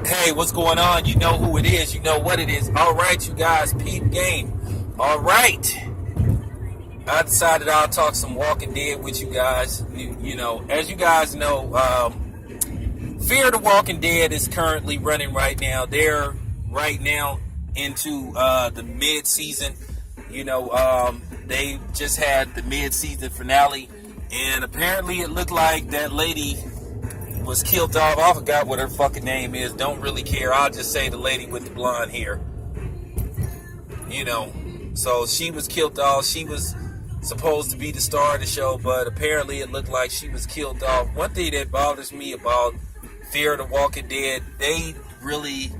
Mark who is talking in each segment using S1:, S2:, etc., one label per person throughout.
S1: Hey, what's going on? You know who it is. You know what it is. All right, you guys, peep game. All right. I decided I'll talk some Walking Dead with you guys. As you guys know, Fear the Walking Dead is currently running right now. They're right now into the mid-season. They just had the mid-season finale. And apparently it looked like that lady was killed off. I forgot what her fucking name is. Don't really care. I'll just say the lady with the blonde hair. So she was killed off. She was supposed to be the star of the show, but apparently it looked like she was killed off. One thing that bothers me about Fear the Walking Dead, they really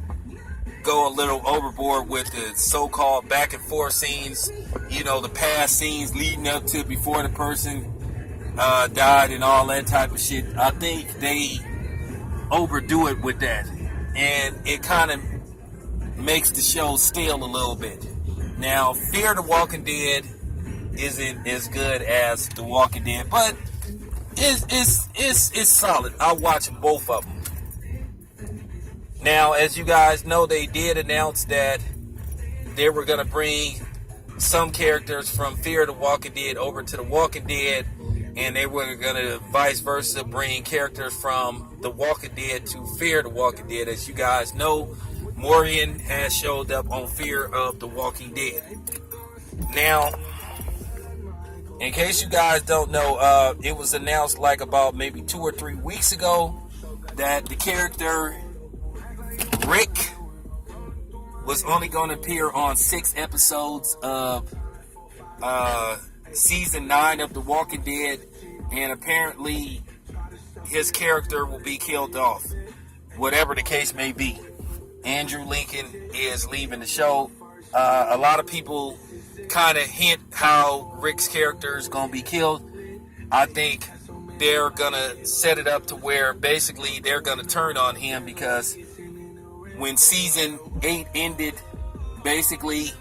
S1: go a little overboard with the so-called back and forth scenes, the past scenes leading up to before the person died and all that type of shit. I think they overdo it with that, and it kind of makes the show stale a little bit. Now, Fear the Walking Dead isn't as good as The Walking Dead, but it's solid. I watch both of them. Now, as you guys know, they did announce that they were going to bring some characters from Fear the Walking Dead over to The Walking Dead, and they were going to vice versa bring characters from The Walking Dead to Fear the Walking Dead. As you guys know, Morgan has showed up on Fear of the Walking Dead. Now, in case you guys don't know, it was announced like about maybe 2 or 3 weeks ago that the character Rick was only going to appear on 6 episodes of season 9 of The Walking Dead, and apparently his character will be killed off, whatever the case may be. Andrew Lincoln is leaving the show. A lot of people kind of hint how Rick's character is going to be killed. I think they're going to set it up to where basically they're going to turn on him, because when season 8 ended, basically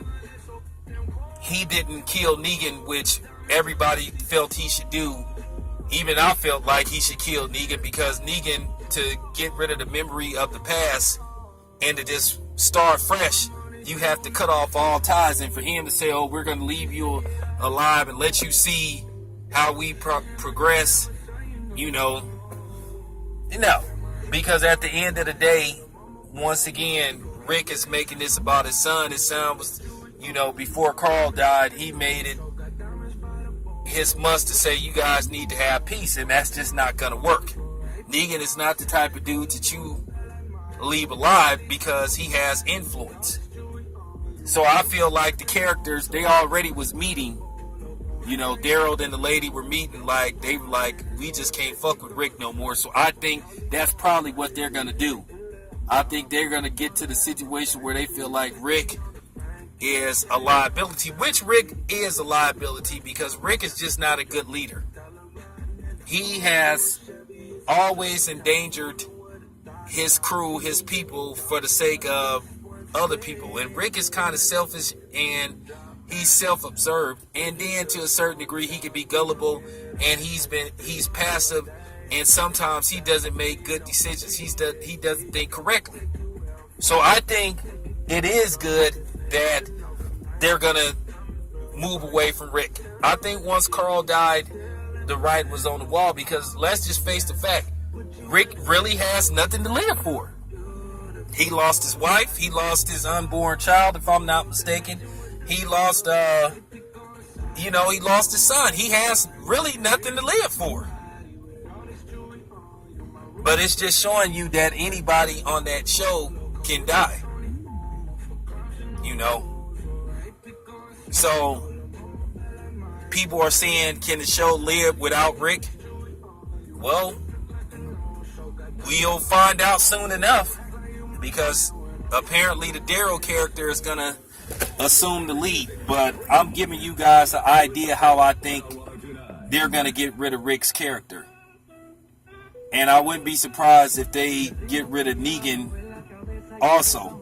S1: he didn't kill Negan, which everybody felt he should do. Even I felt like he should kill Negan, because Negan, to get rid of the memory of the past and to just start fresh, you have to cut off all ties. And for him to say, oh, we're going to leave you alive and let you see how we progress, because at the end of the day, once again, Rick is making this about his son. His son was, before Carl died, he made it his must to say, you guys need to have peace, and that's just not going to work. Negan is not the type of dude that you leave alive, because he has influence. So I feel like the characters, they already was meeting. Daryl and the lady were meeting, like, they were like, we just can't fuck with Rick no more. So I think that's probably what they're going to do. I think they're going to get to the situation where they feel like Rick is a liability, which Rick is a liability, because Rick is just not a good leader. He has always endangered his crew, his people, for the sake of other people. And Rick is kind of selfish, and he's self-absorbed. And then to a certain degree, he can be gullible, and he's passive, and sometimes he doesn't make good decisions. He doesn't think correctly. So I think it is good that they're gonna move away from Rick. I think once Carl died, the writing was on the wall, because let's just face the fact, Rick really has nothing to live for. He lost his wife, he lost his unborn child, if I'm not mistaken. He lost he lost his son. He has really nothing to live for. But it's just showing you that anybody on that show can die. So people are saying, can the show live without Rick? Well, we'll find out soon enough, because apparently the Daryl character is going to assume the lead. But I'm giving you guys an idea how I think they're going to get rid of Rick's character. And I wouldn't be surprised if they get rid of Negan also.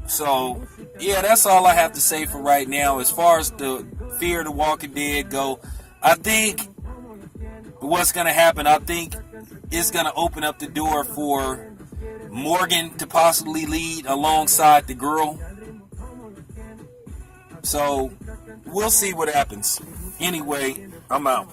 S1: So, yeah, that's all I have to say for right now. As far as the Fear the Walking Dead go, I think what's going to happen, I think it's going to open up the door for Morgan to possibly lead alongside the girl. So we'll see what happens. Anyway, I'm out.